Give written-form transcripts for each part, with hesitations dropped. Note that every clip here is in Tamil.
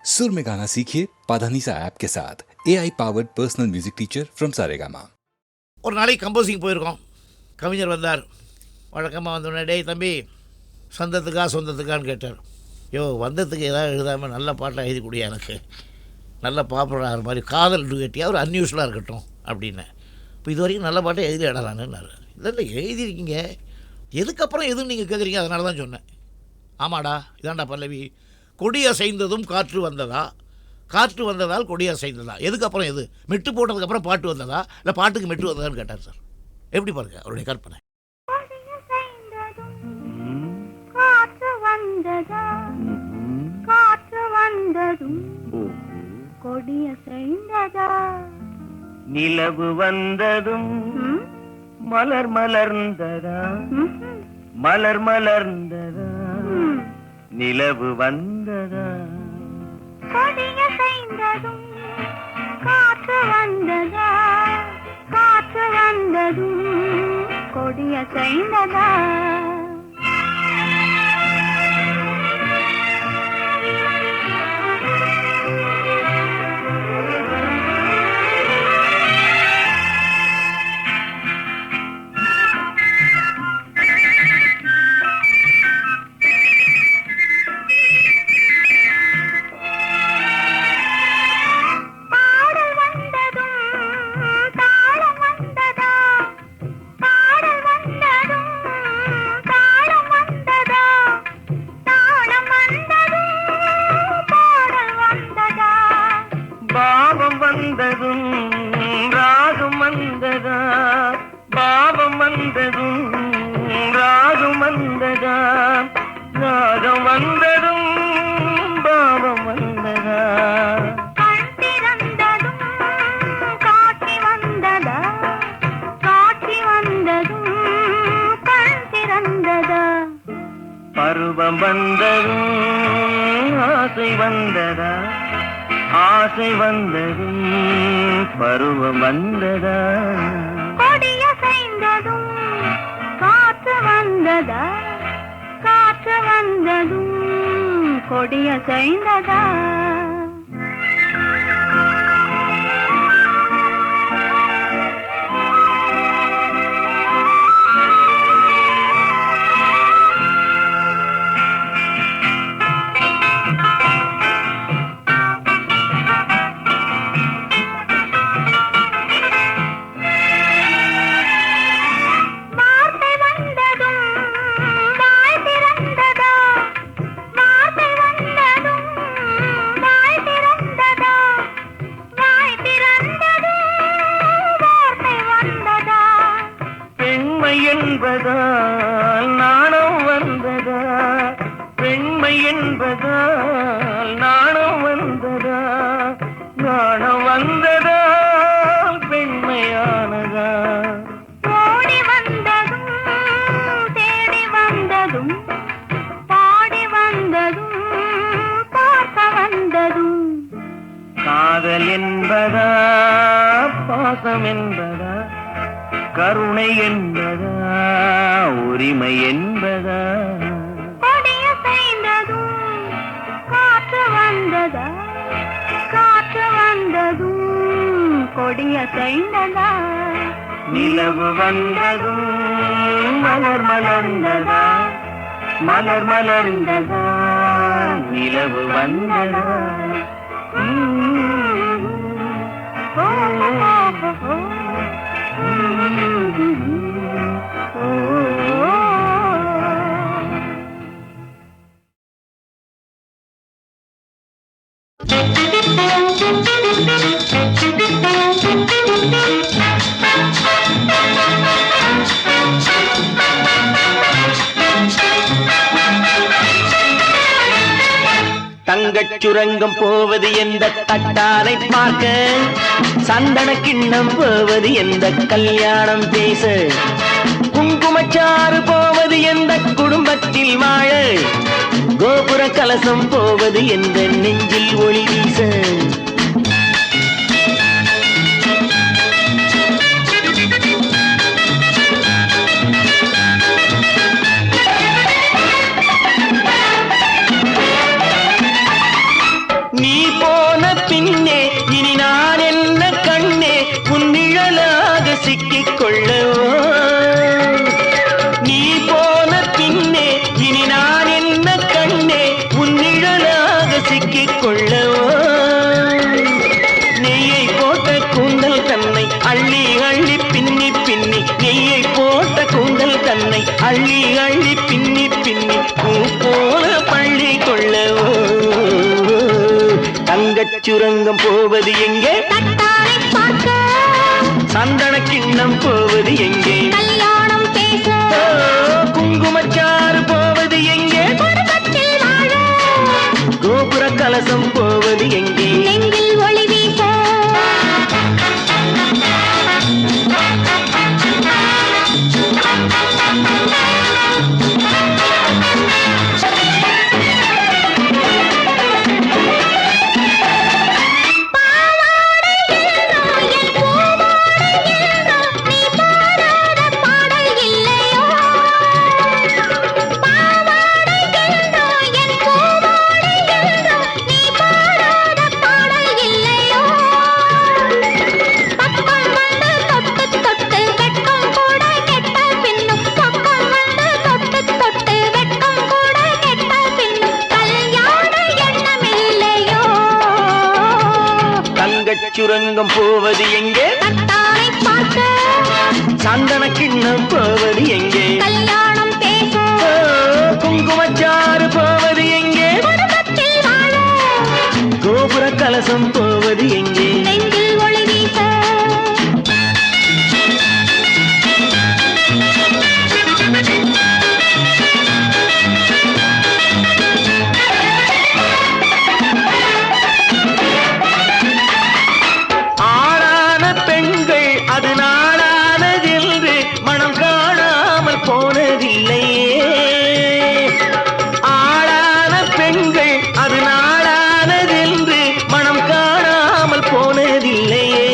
सुर में गाना सीखिए पाधानीसा ऐप के साथ AI powered personal music teacher from Saregama. ஒரு நாளைக்கு கம்போசிங் போயிருக்கோம். கவிஞர் வந்தார். வழக்கமாக வந்தோடனே, டேய் தம்பி, சொந்தத்துக்கான்னு கேட்டார். வந்ததுக்கு ஏதாவது எழுதாமல் நல்ல பாட்டாக எழுதி கொடுயா, எனக்கு நல்ல பாப்புலர் ஆகிற மாதிரி காதல் டுகெட்டியாக ஒரு அன்யூஸ்வலாக இருக்கட்டும் அப்படின்னு. இப்போ இது வரைக்கும் நல்ல பாட்டை எழுதி இடலான்னு. இல்லை எழுதியிருக்கீங்க, எதுக்கப்புறம் எதுன்னு நீங்கள் கேட்குறீங்க, அதனால தான் சொன்னேன். ஆமாடா, இதாண்டா பல்லவி. கொடி அசைந்ததும் காற்று வந்ததா, காற்று வந்ததால் கொடி அசைந்ததா, எதுக்கப்புறம் எது? மெட்டு போட்டதுக்கப்புறம் பாட்டு வந்ததா, இல்லை பாட்டுக்கு மெட்டு வந்ததான்னு கேட்டார் சார். எப்படி பாருங்க அவருடைய கற்பனை. காற்று வந்ததா, காற்று வந்ததும் கொடி அசைந்ததா, நிலவு வந்ததும் மலர் மலர்ந்ததா, மலர் மலர்ந்ததா, நிலவு வந்ததா, கொடியசைந்ததும் காற்று வந்ததா, காற்று வந்ததும் கொடியசைந்ததா. வந்ததும் ராகம் வந்ததா, பாவம் வந்ததும் ராகம் வந்ததா, ராகம் வந்ததும் பாவம் வந்ததா, கண் திறந்ததும் காட்சி வந்ததா, காட்சி வந்ததும் கண் திறந்ததா, பருவம் வந்ததும் ஆசை வந்ததா, ஆசை வந்ததும் பருவம் வந்ததா, கொடியசைந்ததும் காற்று வந்ததா, காற்று வந்ததும் கொடியசைந்ததா. என்பதால் நாணம் வந்ததா, பெண்மை என்பதால் நாணம் வந்ததா, நாணம் வந்ததா பெண்மையானதா, ஓடி வந்ததும் தேடி வந்ததும் பாடி வந்ததும் பார்க்க வந்ததும், காதல் என்பதா பாசம் என்பதா, கருணை என்பதா உரிமை என்பதா, கொடியசைந்ததும் காற்று வந்ததா, காற்று வந்ததும் கொடியசைந்ததா, நிலவு வந்ததும் மலர் மலர்ந்ததா, மலர் மலர்ந்ததா, நிலவு வந்ததா. தங்கச் சுரங்கம் போவது எந்த தட்டானை பார்க்க, சந்தன கிண்ணம் போவது எந்த கல்யாணம் பேச, குங்குமச்சாறு போவது எந்த குடும்பத்தில் வாழ, கோபுர கலசம் போவது எந்த நெஞ்சில் ஒளி வீச. நீ போன பின்னே இனி நான் என்ன கண்ணே உன் நிழலாக சிக்கிக் கொள்ளவோ நீ போன பின்னே இனி நான் என்ன கண்ணே உன் நிழலாக சிக்கிக் கொள்ளவோ நெய்யை போட்ட கூந்தல் தன்னை அள்ளி அள்ளி பின்னி பின்னி நெய்யை போட்ட கூந்தல் தன்னை அள்ளி அள்ளி பின்னி பின்னி பூ போல பள்ளி கொள்ளவோ தங்கச் சுரங்கம் போவது எங்கே தட்டாரை பார்க்க சந்தன கிண்ணம் போவது எங்கே கல்யாணம் பேச குங்குமச்சாறு போவது எங்கே குடும்பத்தில் வாழ கோபுர கலசம் போவது எங்கே நெஞ்சில் ஒளி வீச சுரங்கம் போவது எங்கே தட்டாரை பார்க்க சந்தன கிண்ணம் போவது எங்கே கல்யாணம் பேச குங்குமச்சாறு போவது எங்கே குடும்பத்தில் வாழ கோபுர கலசம் போவது எங்கே நெஞ்சில் ஒளி வீச அது நாளானதென்று மனம் காணாமல் போனதில்லையே ஆளான பெண்கள் அது நாளானதென்று மனம் காணாமல் போனதில்லையே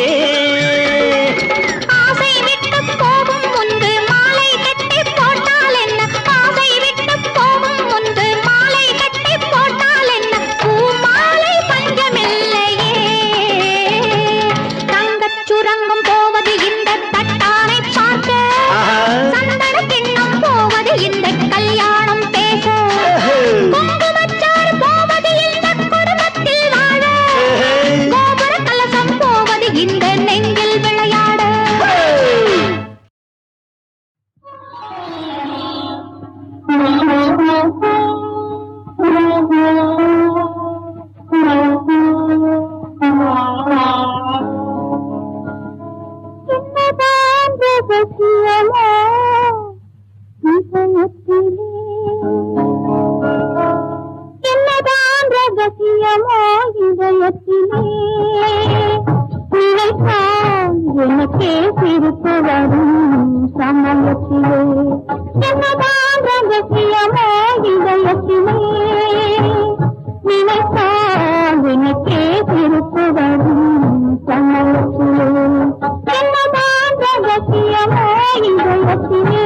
ஆசை விட்டு போகும் முன்பு மாலை கட்டி போட்டால் என்ன ஆசை விட்டு போகும் முன்பு மாலை கட்டி போட்டால் என்ன பூ மாலை பஞ்சமில்லையே தங்கச் சுரங்கம் போவது இந்த தட்டாரை பார்க்க சந்தன கிண்ணம் போவது இந்த கல்யாணம் பேச குங்குமச்சாறு போவது இந்த குடும்பத்தில் வாழ கோபுர கலசம் போவது இந்த நெஞ்சில் விளையாட என்னதான் ரகசியமோ இதயத்திலே நினைத்தால் எனக்கே சிரிப்பு வரும் சமயத்திலே என்னதான் ரகசியமோ இதயத்திலே நினைத்தால் எனக்கே சிரிப்பு வரும் சமயத்திலே என்னதான் ரகசியமோ இதயத்திலே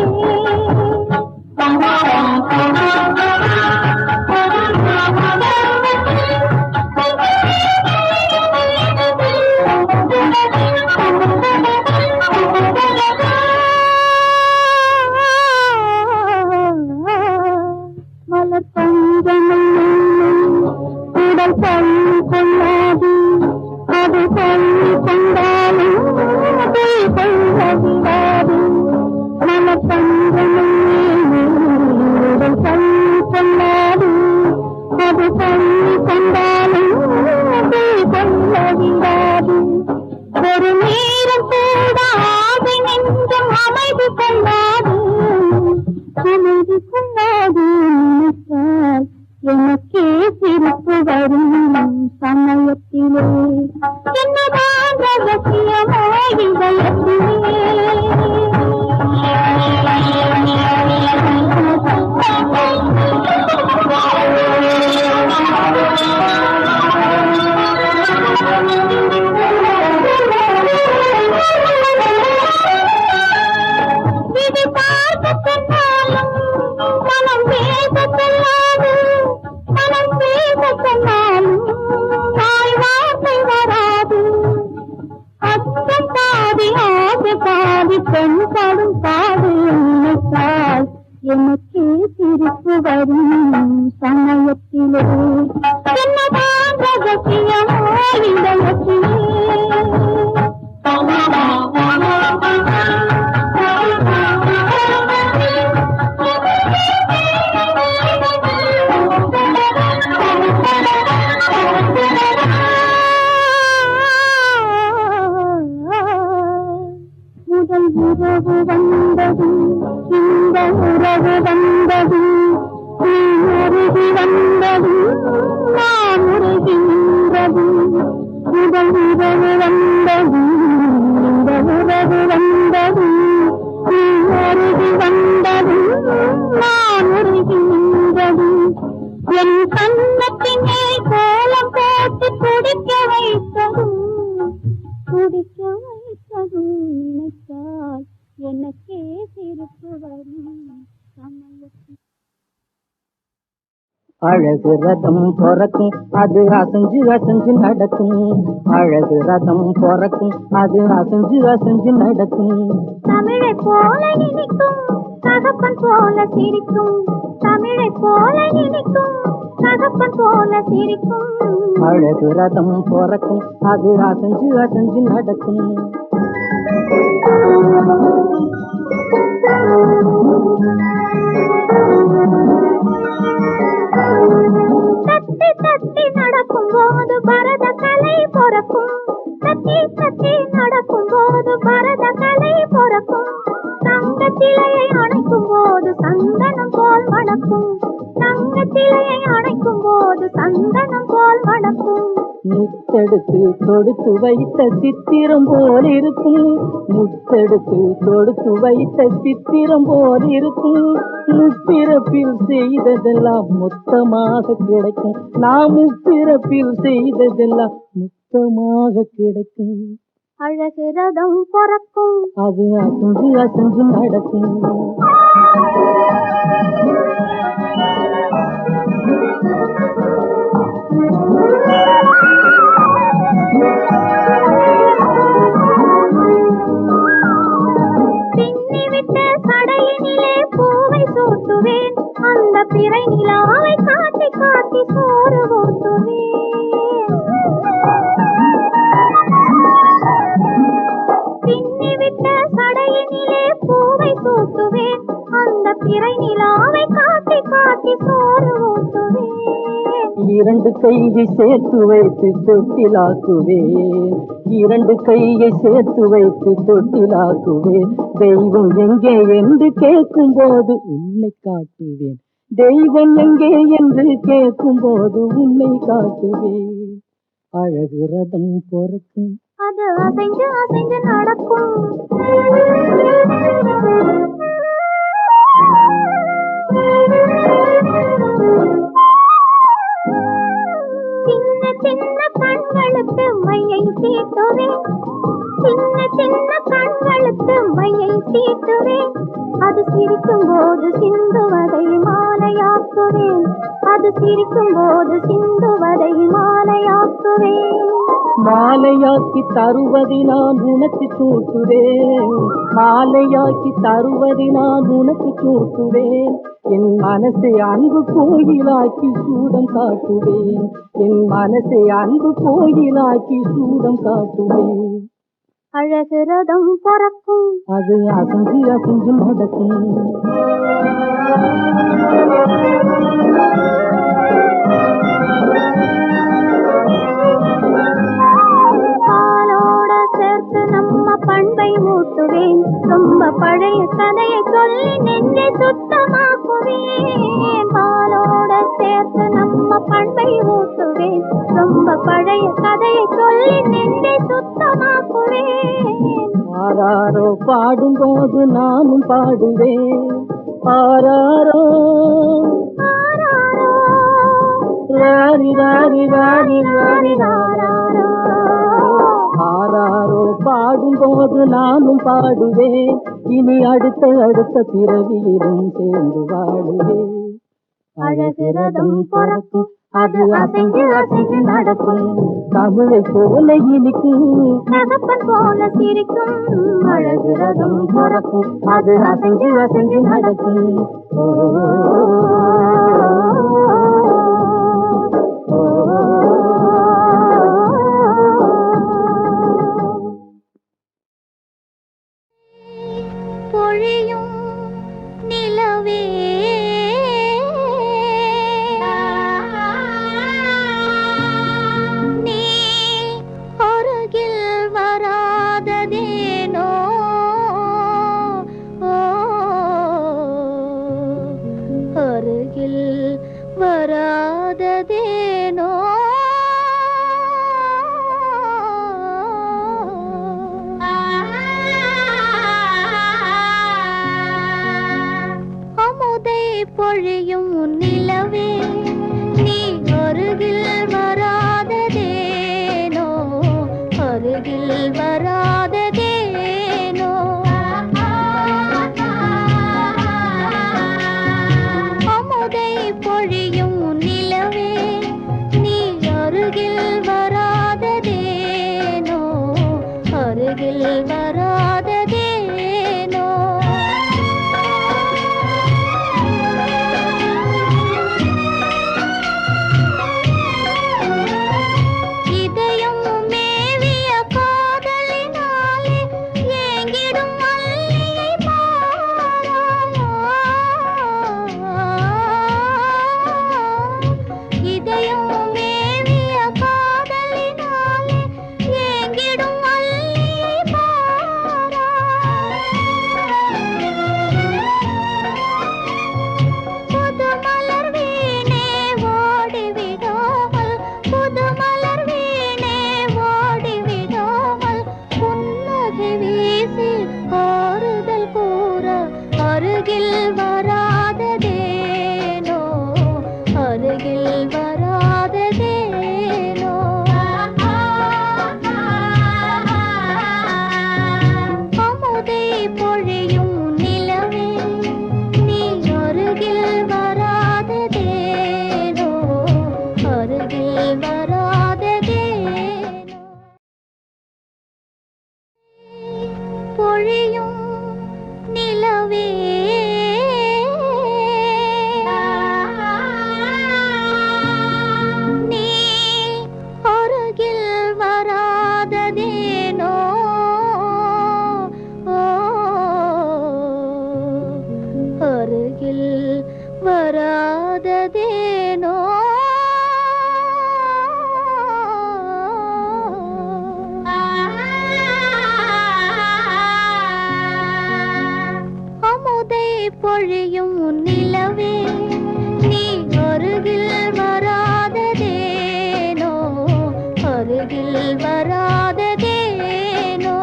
உடல் பள்ளி கொள்ளாது அது பள்ளி கொண்டாலும் அதை கொள்ளவிடாது மலப்பந்தமே உடல் பள்ளி கொள்ளாது அது பள்ளி கொண்டாலும் அதை கொள்ளவிடாது ஒரு நேரம் கூட ஆசை நெஞ்சம் அமைதி கொள்ளாது அமைதி கொள்ளாது நினைத்தால் எனக்கே சிரிப்பு வரும் சமயத்திலே என்னதான் ரகசியமோ இது பார்க்க சொன்னாலும் மனம் பேச சொல்லாது மனம் பேச சொன்னாலும் அவசியமோ இந்த முதல் உறவு வந்தது இந்த உறவு வந்தது உருகி வந்தது நான் உருகி நின்றது முதல் உறவு வந்தது இந்த உறவு வந்தது உருகி வந்தது நான் உருகி நின்றது என் கண்ணத்தினே கோலம் போட்டு துடிக்க வைத்ததும் நினைத்தால் எனக்கே சிரிப்பு வரும் சமயத்தில் அழகு ரதம் பொறக்கும் அது அசைஞ்சு அசைஞ்சு நடக்கும் அழகு ரதம் பொறக்கும் அது அசைஞ்சு அசைஞ்சு நடக்கும் தமிழை போல இனிக்கும் தகப்பன் போல சிரிக்கும் தமிழை போல இனிக்கும் தகப்பன் போல சிரிக்கும் அழகு ரதம் பொறக்கும் அது அசைஞ்சு அசைஞ்சு நடக்கும் தத்தி தத்தி நடக்கும் போது பரத கலை பொறக்கும் தத்தி தத்தி நடக்கும் போது பரத கலை பொறக்கும் தங்க சிலையை அணைக்கும் போது சந்தனம் போல் மணக்கும் தங்க சிலையை அணைக்கும் போது சந்தனம் போல் மணக்கும் முத்தெடுத்து தொடுத்து வைத்த சித்திரம் போல் இருக்கும் முத்தெடுத்து தொடுத்து வைத்த சித்திரம் போல் இருக்கும் முப்பிறப்பில் செய்ததெல்லாம் மொத்தமாக கிடைக்கும் நாம் முப்பிறப்பில் செய்ததெல்லாம் மொத்தமாக கிடைக்கும் அழகு ரதம் பொறக்கும் அது அசைஞ்சு அசைஞ்சு நடக்கும் பின்னிவிட்ட சடையினிலே பூவை சூட்டுவேன் அந்த பிறை நிலாவை காட்டி காட்டி சோறு ஊட்டுவேன் பின்னிவிட்ட சடையினிலே பூவை சூட்டுவேன் அந்த பிறை நிலாவை காட்டி காட்டி சோறு ஊட்டுவேன் இரண்டு கையை சேர்த்து வைத்து தொட்டிலாக்குவேன் இரண்டு கையை சேர்த்து வைத்து தொட்டிலாக்குவேன் தெய்வம் எங்கே என்று கேட்கும் போது உன்னை காட்டுவேன் தெய்வம் எங்கே என்று கேட்கும் போது உன்னை காட்டுவேன் அழகு ரதம் பொறக்கும் அது அசைஞ்சு அசைஞ்சு நடக்கும் சின்ன சின்ன கண்களுக்கு மையை தீட்டுவேன் சின்ன சின்ன கண்களுக்கு மையை தீட்டுவேன் அது சிரிக்கும் போது சிந்துவதை மாலையாக்குவேன் அது சிரிக்கும் போது சிந்துவதை மாலையாக்குவேன் மாலையாக்கி தருவதை நான் உனக்கு சூட்டுவேன் மாலையாக்கி தருவதை நான் உனக்கு சூட்டுவேன் என் மனசை அன்பு கோயிலாக்கி சூடம் காட்டுவேன் என் மனசை அன்பு கோயிலாக்கி சூடம் காட்டுவேன் அழகு ரதம் பொறக்கும் அது அசைஞ்சு அசைஞ்சு நடக்கும் பாலோட சேர்த்து நம்ம பண்பை ஊட்டுவேன் ரொம்ப பழைய கதையை சொல்லி நெஞ்சை சுத்தமாக்குவேன் பாலோட சேர்த்து நம்ம பண்பை ஊட்டுவேன் ரொம்ப பழைய கதையை சொல்லி நெஞ்சை சுத்தமாக்குவேன் ஆராரோ பாடும்போது நானும் பாடுவேன் ஆராரோ ஆராரோ ராரி ராரி ராரி ராரி ஆராரோ ஆராரோ பாடும்போது நானும் பாடுவேன் இனி அடுத்த அடுத்த பிறவியிலும் சேர்ந்து வாழுவேன் அழகு ரதம் பொறக்கும் அது அசைஞ்சு அசைஞ்சு நடக்கும் தமிழை போல இனிக்கும் தகப்பன் போல சிரிக்கும் அழகு ரதம் பொறக்கும் அது அசைஞ்சு அசைஞ்சு நடக்கும் ஓ, ஓ, ஓ, ஓ. பொழியும் நிலவே நீ அருகில் வராததேனோ அருகில் வராததேனோ அமுதை பொழியும் நிலவே நீ அருகில் வராததேனோ அருகில் வராததேனோ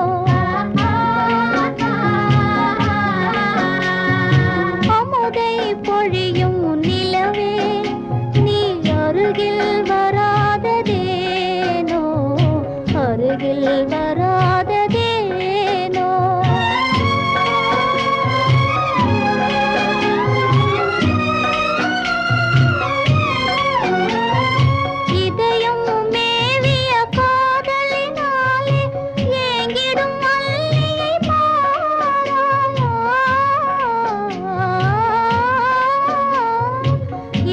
அமுதை பொழியும் நிலவே நீ அருகில் வராததேனோ அருகில் வராததேனோ இதயம் மேவிய காதலினாலே ஏங்கிடும் மல்லிகை பாராயோ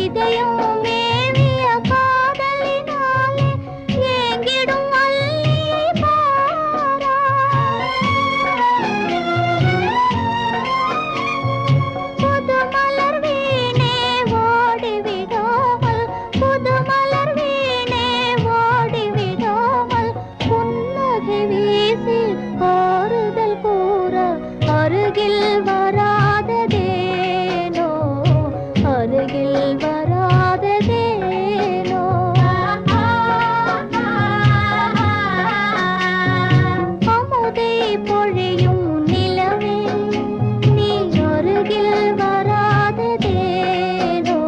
இதயம் மேவிய காதலினாலே ஏங்கிடும் மல்லிகை புது மலர் வீணே ஓடிவிடாமல் புது மலர் வீணே ஓடிவிடாமல் புன்னகை வீசி ஆறுதல் கூற அருகில் வராததேனோ அருகில் வராததேனோ அமுதை பொழியும் நிலவே நீ அருகில் வராததேனோ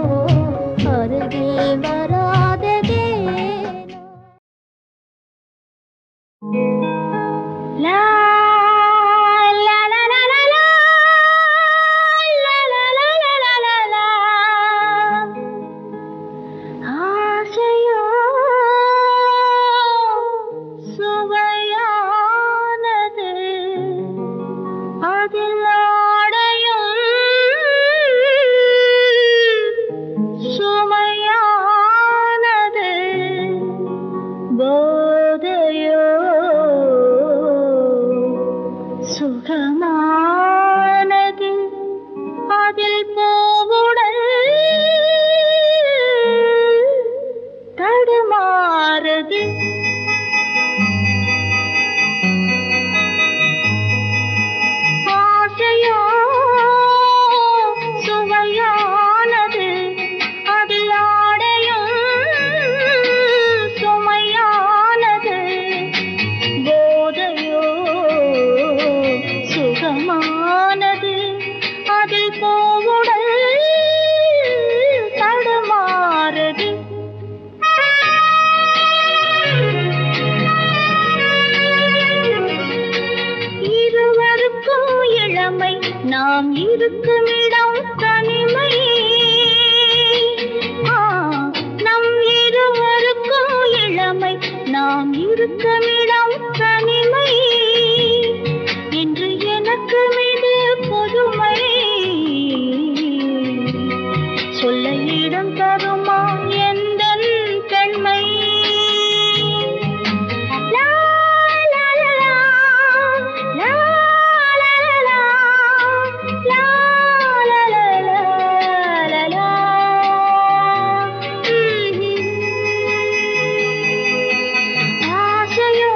அருகில் வராததேனோ லா லா லா லா லா லா லா லா லா லா லா லா ஆசையோ சுவையானது அதில் ஆடையும் சுமையானது போதையோ சுகமானது அதில் போவுடல் தடுமாறுது ஆசையோ சுவையானது அதில் ஆடையும் சுமையானது போதையோ சுகமானது அதில் போவுடல் தடுமாறுது இருவருக்கும் இளமை நாம் இருக்குமிடம் தனிமை நம் இருவருக்கும் இளமை நாம் இருக்குமிடம் தனிமை என்று எனக்கு மீது பொதுமை சொல்ல இடம் தருமா எந்தன் பெண்மை லா லா லா லா லா லா லா லா லா லா லா லா ஆசையோ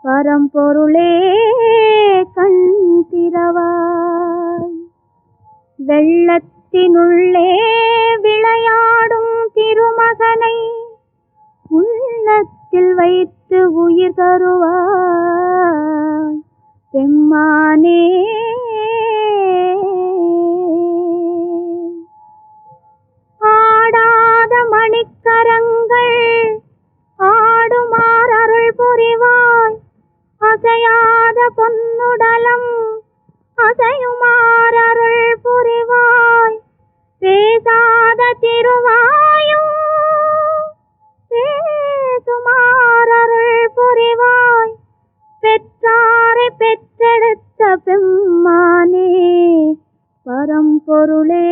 பரம்பொருளே கண் திறவாய். வெள்ளத்தினுள்ளே விளையாடும் திருமகனை உள்ளத்தில் வைத்து உயிர் தருவாய் பெம்மானே. ஆடாத மணிக்கரங்கள் ஆடுமாறு அருள் புரிவாய். அசையாத பொன்னுடலம் அசையுமாறு அருள் புரிவாய். பேசாத திருவாயும் பேசுமாறு அருள் புரிவாய். பெற்றாரை பெற்றெடுத்த பெம்மானே பரம்பொருளே.